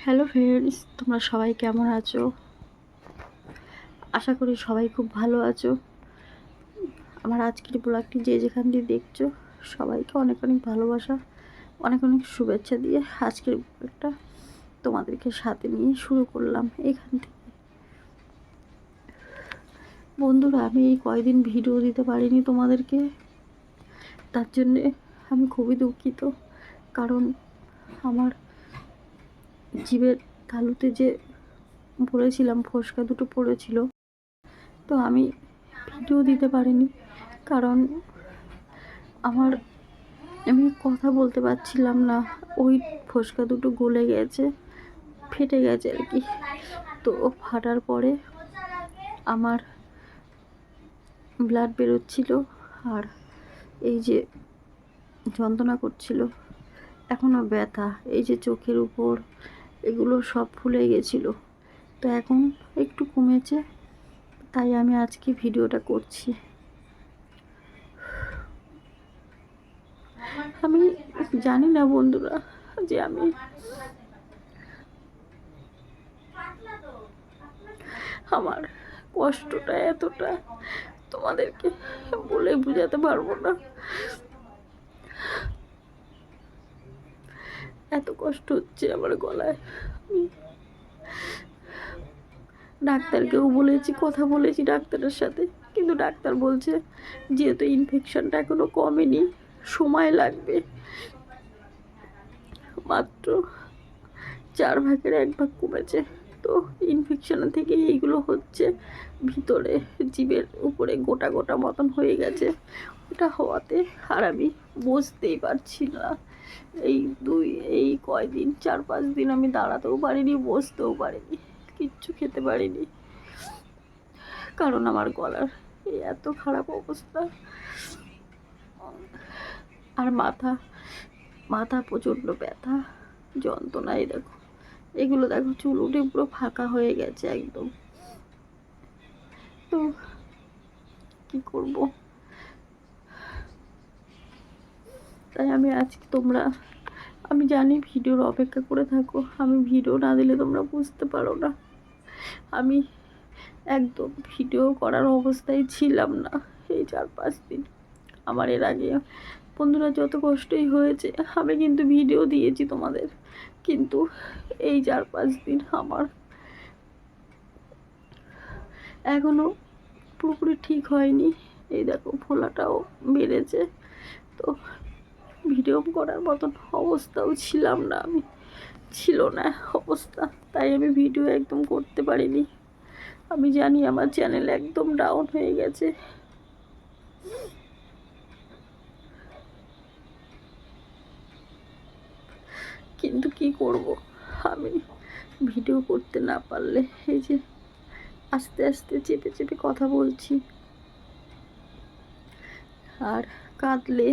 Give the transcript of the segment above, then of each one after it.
Hello friends, তোমরা সবাই কেমন আছো? আশা করি সবাই খুব ভালো আছো। আমার আজকের ব্লগটি যে যেখান দিয়ে দেখছো সবাইকে অনেক অনেক ভালোবাসা, অনেক অনেক শুভেচ্ছা দিয়ে আজকের ব্লগটা তোমাদেরকে সাথে নিয়ে শুরু করলাম এখান থেকে। বন্ধুরা, আমি এই কয়দিন ভিডিও দিতে পারিনি তোমাদেরকে, তার জন্যে আমি খুবই দুঃখিত। কারণ আমার জিভের তালুতে যে পড়েছিলাম, ফোসকা দুটো পড়েছিল, তো আমি ভিডিও দিতে পারিনি। কারণ আমি কথা বলতে পারছিলাম না, ওই ফোসকা দুটো গলে গেছে, ফেটে গেছে আর কি। তো ফাটার পরে আমার ব্লাড বেরোচ্ছিল আর এই যে যন্ত্রণা করছিল, এখনও ব্যথা, এই যে চোখের উপর এগুলো সব ফুলে গেছিলো। তো এখন একটু কমেছে, তাই আমি আজকে ভিডিওটা করছি। আমি জানি না বন্ধুরা যে আমি আমার কষ্টটা এতটা তোমাদেরকে বলে বোঝাতে পারবো না। এত কষ্ট হচ্ছে আমার গলায়। ডাক্তারকেও বলেছি, কথা বলেছি ডাক্তারের সাথে, কিন্তু ডাক্তার বলছে যেহেতু ইনফেকশনটা এখনো কমেনি, সময় লাগবে। মাত্র 4 ভাগের 1 ভাগ কমেছে। তো ইনফেকশনের থেকে এইগুলো হচ্ছে, ভিতরে জিভের উপরে গোটা গোটা মতন হয়ে গেছে। ওটা হওয়াতে আর আমি বসতেই পারছি না। এই কয়দিন 4-5 দিন আমি দাঁড়াতেও পারিনি, বসতেও পারিনি, কিচ্ছু খেতে পারিনি। কারণ আমার গলার এই এত খারাপ অবস্থা। আর মাথা প্রচণ্ড ব্যথা, যন্ত্রণায় দেখো, এগুলো দেখো চুল উঠে পুরো ফাঁকা হয়ে গেছে একদম। তো কি করব? তাই আমি আজকে আমি জানি ভিডিওর অপেক্ষা করে থাকো, আমি ভিডিও না দিলে তোমরা বুঝতে পারো না। আমি একদম ভিডিও করার অবস্থায় ছিলাম না এই 4-5 দিন। আমার এর আগে বন্ধুরা যত কষ্টই হয়েছে, আমি কিন্তু ভিডিও দিয়েছি তোমাদের, কিন্তু এই 4-5 দিন আমার এখনো পুরোপুরি ঠিক হয়নি। এই দেখো ফোলাটাও বেড়েছে। তো ভিডিও করার মতন অবস্থাও ছিলাম না, ছিল না অবস্থা, তাই আমি ভিডিও একদম করতে পারিনি। আমি জানি আমার চ্যানেল একদম ডাউন হয়ে গেছে, কিন্তু কি করব, আমি ভিডিও করতে না পারলে এই যে আস্তে আস্তে চেপে চেপে কথা বলছি, আর কাঁদলে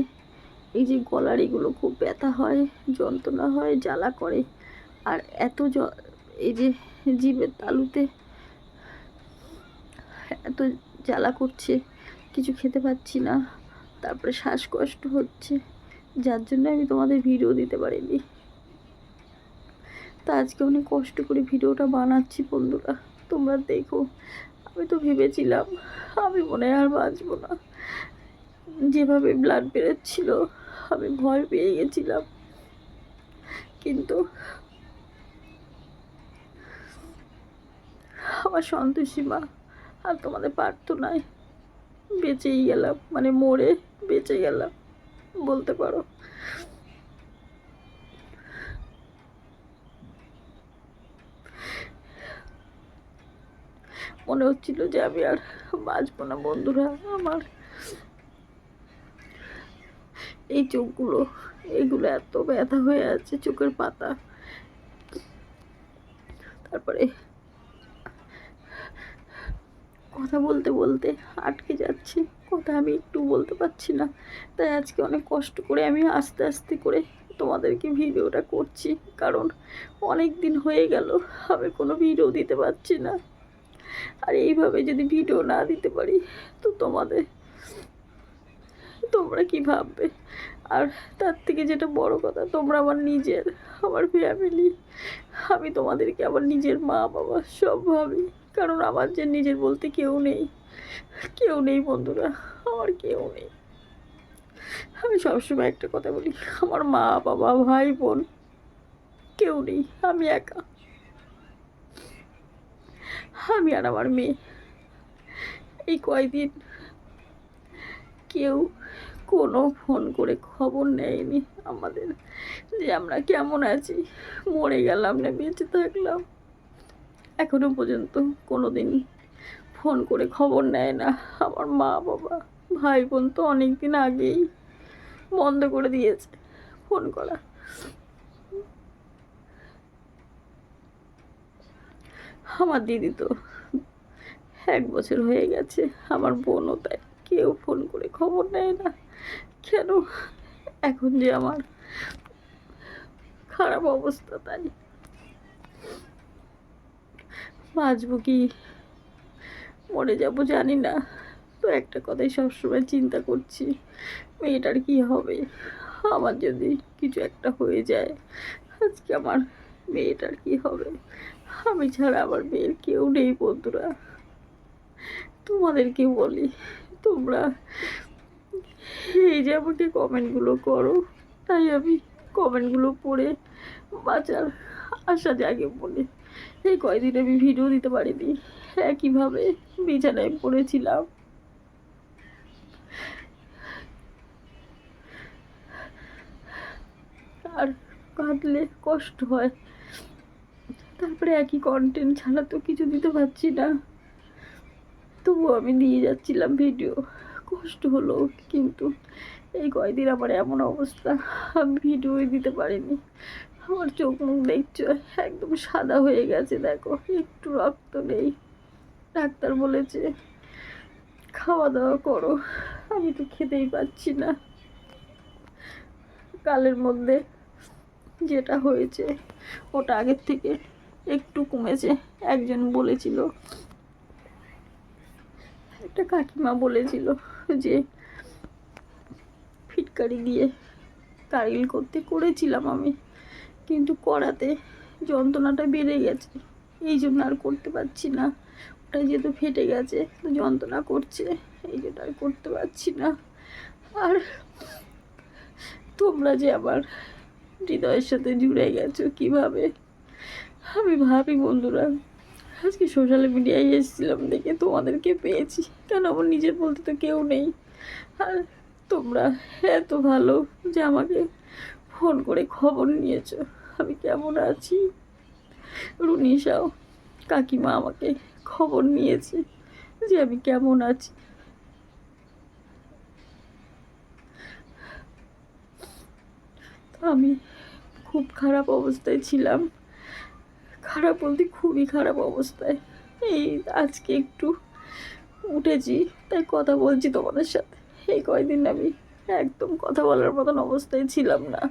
এই যে গলার এগুলো খুব ব্যথা হয়, যন্ত্রণা হয়, জ্বালা করে। আর এই যে জিভের তালুতে এত জ্বালা করছে, কিছু খেতে পাচ্ছি না, তারপরে শ্বাসকষ্ট হচ্ছে, যার জন্য আমি তোমাদের ভিডিও দিতে পারিনি। তা আজকে অনেক কষ্ট করে ভিডিওটা বানাচ্ছি বন্ধুরা, তোমরা দেখো। আমি তো ভেবেছিলাম আমি মনে হয় আর বাঁচবো না, যেভাবে ব্লাড বেরোচ্ছিল আমি ভয় পেয়ে গেছিলাম। কিন্তু আমার সন্তোষী মা আর তোমাদের প্রার্থনায় বেঁচেই গেলাম, মানে মরে বেঁচে গেলাম বলতে পারো। মনে হচ্ছিল যে আমি আর বাঁচবো না বন্ধুরা। আমার এই এইগুলো এত ব্যথা হয়ে আছে, চোখের পাতা, তারপরে কথা বলতে বলতে আটকে যাচ্ছে, কথা আমি একটু বলতে পারছি না। তাই আজকে অনেক কষ্ট করে আমি আস্তে আস্তে করে তোমাদেরকে ভিডিওটা করছি, কারণ অনেক দিন হয়ে গেল আমি কোনো ভিডিও দিতে পারছি না। আর এইভাবে যদি ভিডিও না দিতে পারি তো তোমরা কি ভাববে? আর তার থেকে যেটা বড় কথা, তোমরা আমার নিজের, আমার ফ্যামিলি। আমি তোমাদেরকে আমার নিজের মা বাবা সব ভাবি, কারণ আমার যে নিজের বলতে কেউ নেই, কেউ নেই বন্ধুরা, আমার কেউ নেই। আমি সবসময় একটা কথা বলি, আমার মা বাবা ভাই বোন কেউ নেই, আমি একা, আমি আর আমার মেয়ে। এই কয়দিন কেউ কোনো ফোন করে খবর নেয়নি আমাদের, যে আমরা কেমন আছি, মরে গেলাম না বেঁচে থাকলাম। এখনো পর্যন্ত কোনো দিন ফোন করে খবর নেয় না আমার মা বাবা। ভাই বোন তো অনেক দিন আগেই বন্ধ করে দিয়েছে ফোন করা। আমার দিদি তো 1 বছর হয়ে গেছে, আমার বোনও তাই, কেউ ফোন করে খবর নেয় না। কেন? এখন যে আমার খারাপ অবস্থা, তাই বাঁচবো কি মরে যাবো জানি না। তো একটা কথাই সবসময় চিন্তা করছি, মেয়েটার কি হবে। আমার যদি কিছু একটা হয়ে যায় আজকে, আমার মেয়েটার কি হবে। আমি ছাড়া আমার মেয়ের কেউ নেই বন্ধুরা। তোমাদেরকে বলি, তোমরা এই যে আমাকে কমেন্টগুলো করো, তাই আমি কমেন্টগুলো পড়ে বাঁচার আশা জাগে বলে এই কয়দিন আমি ভিডিও দিতে পারিনি। একইভাবে বিছানায় পড়েছিলাম, আর কাঁদলে কষ্ট হয়, তারপরে একই কন্টেন্ট ছাড়া তো কিছু দিতে পারছি না, তবুও আমি দিয়ে যাচ্ছিলাম ভিডিও। কষ্ট হলো, কিন্তু এই কয়দিন আমার এমন অবস্থা, আমি ভিডিওই দিতে পারিনি। আমার চোখ মুখ দেখছো একদম সাদা হয়ে গেছে, দেখো একটু রক্ত নেই। ডাক্তার বলেছে খাওয়া দাওয়া করো, আমি তো খেতেই পাচ্ছি না। কালের মধ্যে যেটা হয়েছে ওটা আগের থেকে একটু কমেছে। একজন বলেছিল, একটা কাকিমা বলেছিল যে ফিটকারি দিয়ে কারিল করেছিলাম আমি, কিন্তু করাতে যন্ত্রণাটা বেড়ে গেছে, এই জন্য আর করতে পারছি না। ওটা যেহেতু ফেটে গেছে তো যন্ত্রণা করছে, এই জন্য আর করতে পারছি না। আর তোমরা যে আবার হৃদয়ের সাথে জুড়ে গেছো কিভাবে, আমি ভাবি বন্ধুরা। আজকে সোশ্যাল মিডিয়ায় এসেছিলাম দেখে তোমাদেরকে পেয়েছি, কেন আমার নিজের বলতে তো কেউ নেই। আর তোমরা এত ভালো যে আমাকে ফোন করে খবর নিয়েছো আমি কেমন আছি। রুনিসাও কাকিমা আমাকে খবর নিয়েছে যে আমি কেমন আছি। তো আমি খুব খারাপ অবস্থায় ছিলাম, খারাপ বলতে খুবই খারাপ অবস্থায়। এই আজকে একটু উঠেছি, তাই কথা বলছি তোমাদের সাথে। এই কয়দিন আমি একদম কথা বলার মতন অবস্থায় ছিলাম না।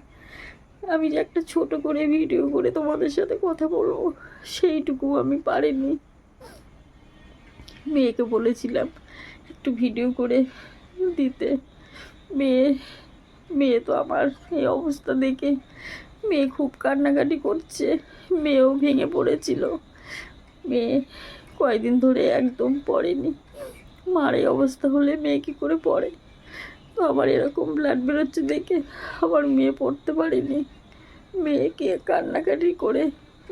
আমি যে একটা ছোট করে ভিডিও করে তোমাদের সাথে কথা বলবো সেইটুকু আমি পারিনি। মেয়েকে বলেছিলাম একটু ভিডিও করে দিতে, মেয়ে মেয়ে তো আমার এই অবস্থা দেখে মেয়ে খুব কান্নাকাটি করছে, মেয়েও ভেঙে পড়েছিল। মেয়ে কয়েকদিন ধরে একদম পড়েনি, মার এই অবস্থা হলে মেয়ে কী করে পড়ে। তো আমার এরকম ব্লাড বেরোচ্ছে দেখে আমার মেয়ে পড়তে পারেনি। মেয়েকে কান্নাকাটি করে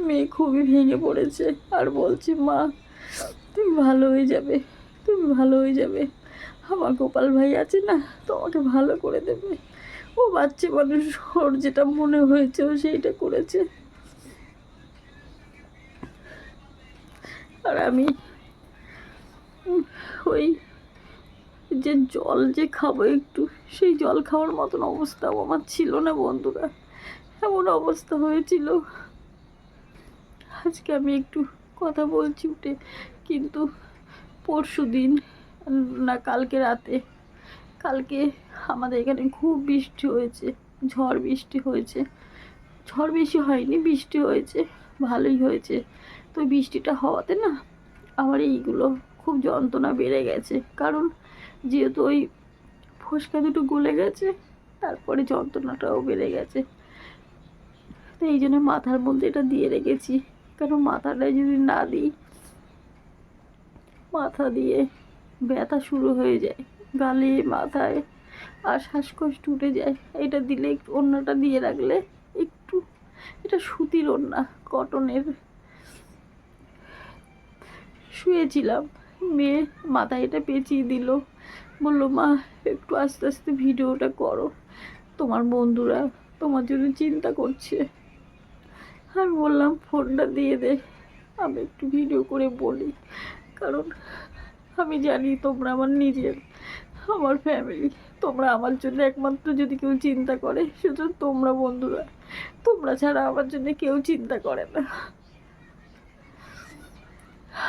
মেয়ে খুবই ভেঙে পড়েছে, আর বলছে মা তুমি ভালো হয়ে যাবে, তুমি ভালো হয়ে যাবে, আমার গোপাল ভাই আছে না তোমাকে ভালো করে দেবে। ও বাচ্চা মানুষ, ওর যেটা মনে হয়েছে ও সেইটা করেছে। আর আমি ওই যে জল যে খাবো একটু, সেই জল খাওয়ার মতন অবস্থাও আমার ছিল না বন্ধুরা, এমন অবস্থা হয়েছিল। আজকে আমি একটু কথা বলছি উঠে, কিন্তু পরশু দিন না কালকে রাতে, কালকে আমাদের এখানে খুব বৃষ্টি হয়েছে, ঝড় বৃষ্টি হয়েছে। ঝড় বেশি হয়নি, বৃষ্টি হয়েছে, ভালোই হয়েছে। তো বৃষ্টিটা হওয়াতে না আমার এইগুলো খুব যন্ত্রণা বেড়ে গেছে, কারণ যেহেতু ওই ফোসকা দুটো গলে গেছে, তারপরে যন্ত্রণাটাও বেড়ে গেছে। তো এই জন্য মাথার মধ্যে এটা দিয়ে রেখেছি, কারণ মাথাটায় যদি না দিই মাথা দিয়ে ব্যথা শুরু হয়ে যায়, গালে মাথায়, আর শ্বাসকষ্ট উঠে যায়। এটা দিলে একটু ওড়নাটা দিয়ে রাখলে একটু, এটা সুতির ওড়না, কটনের। শুয়েছিলাম, মেয়ে মাথায় এটা পেঁচিয়ে দিল, বললো মা একটু আস্তে আস্তে ভিডিওটা করো, তোমার বন্ধুরা তোমার জন্য চিন্তা করছে। আমি বললাম ফোনটা দিয়ে দে, আমি একটু ভিডিও করে বলি, কারণ আমি জানি তোমরা আমার নিজের, আমার ফ্যামিলি, তোমরা আমার জন্য একমাত্র যদি কেউ চিন্তা করে শুধু তোমরা বন্ধুরা, তোমরা ছাড়া আমার জন্য কেউ চিন্তা করে না।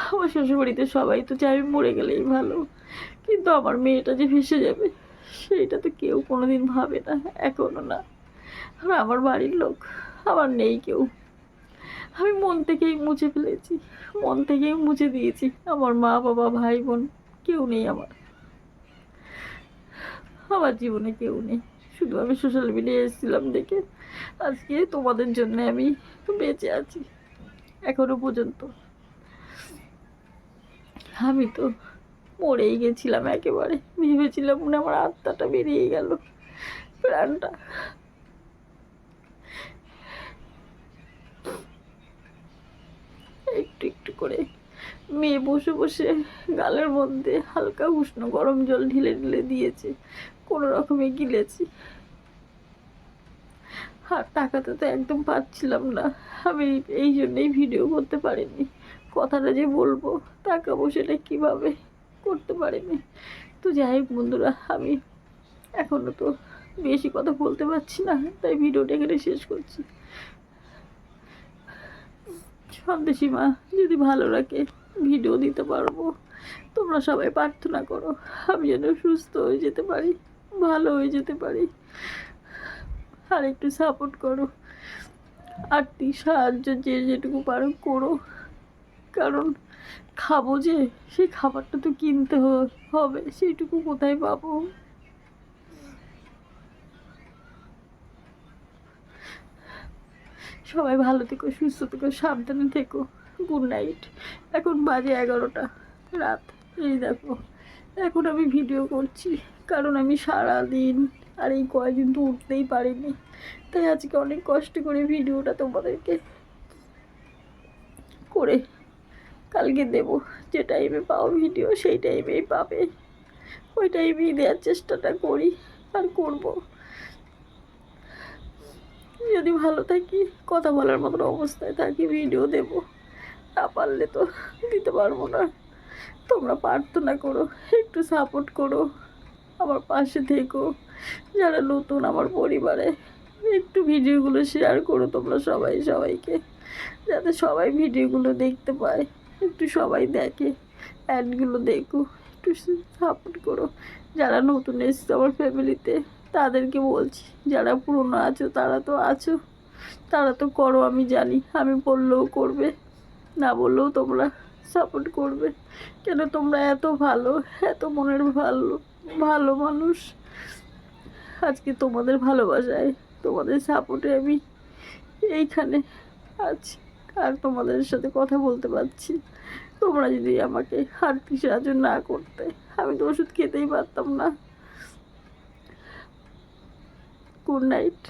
আমার শ্বশুরবাড়িতে সবাই তো চাই আমি মরে গেলেই ভালো, কিন্তু আমার মেয়েটা যে ভেসে যাবে সেইটা তো কেউ কোনোদিন ভাবে না, এখনো না। আর আমার বাড়ির লোক আমার নেই কেউ, আমি মন থেকেই মুছে ফেলেছি, মন থেকেই মুছে দিয়েছি। আমার মা বাবা ভাই বোন কেউ নেই আমার, আমার জীবনে কেউ নেই। শুধু আমি সোশ্যাল মিডিয়ায় এসেছিলাম দেখে আজকে তোমাদের জন্য আমি বেঁচে আছি এখনো পর্যন্ত। আমি তো মরেই গেছিলাম একেবারে, ভেবেছিলাম মনে আমার আত্মাটা বেরিয়ে গেল, প্রাণটা। একটু একটু করে মেয়ে বসে বসে গালের মধ্যে হালকা উষ্ণ গরম জল ঢেলে ঢেলে দিয়েছে, কোনো রকমে গিলেছি। আর টাকাতে তো একদম পাচ্ছিলাম না, আমি এই জন্যই ভিডিও করতে পারিনি। কথাটা যে বলবো তাকাবো সেটা কীভাবে করতে পারিনি। তো যাই হোক বন্ধুরা, আমি এখনও তো বেশি কথা বলতে পারছি না, তাই ভিডিওটা এখানে শেষ করছি। সন্দেশী মা যদি ভালো রাখে ভিডিও দিতে পারবো, তোমরা সবাই প্রার্থনা করো আমি যেন সুস্থ হয়ে যেতে পারি, ভালো হয়ে যেতে পারি। আর একটু সাপোর্ট করো, আর্থিক সাহায্য যে যেটুকু পারো করো, কারণ খাবো যে সেই খাবারটা তো কিনতে হবে, সেইটুকু কোথায় পাবো। সবাই ভালো থেকো, সুস্থ থেকো, সাবধানে থেকো। Good night. এখন বাজে 11টা রাত। এই দেখো এখন আমি ভিডিও করছি, কারণ আমি সারাদিন আর এই কয়দিন তো উঠতেই পারিনি, তাই আজকে অনেক কষ্ট করে ভিডিওটা তোমাদেরকে করে কালকে দেবো। যে টাইমে পাও ভিডিও সেই টাইমেই পাবে, ওই টাইমেই দেওয়ার চেষ্টাটা করি আর করবো। যদি ভালো থাকি, কথা বলার মতন অবস্থায় থাকি, ভিডিও দেব, না পারলে তো দিতে পারবো না। তোমরা প্রার্থনা করো, একটু সাপোর্ট করো, আমার পাশে থেকো। যারা নতুন আমার পরিবারে, একটু ভিডিওগুলো শেয়ার করো তোমরা সবাই সবাইকে, যাতে সবাই ভিডিওগুলো দেখতে পায়, একটু সবাই দেখে, অ্যাডগুলো দেখো, একটু সাপোর্ট করো। যারা নতুন এসছে আমার ফ্যামিলিতে তাদেরকে বলছি, যারা পুরনো আছো তারা তো আছো, তারা তো করো, আমি জানি, আমি বললেও করবে, না বললেও তোমরা সাপোর্ট করবে। কেন তোমরা এত ভালো, এত মনের ভালো ভালো মানুষ। আজকে তোমাদের ভালোবাসায়, তোমাদের সাপোর্টে আমি এইখানে আছি আর তোমাদের সাথে কথা বলতে পারছি। তোমরা যদি আমাকে আর্থিক সাহায্য না করতে আমি তো ওষুধ খেতেই পারতাম না। Good night.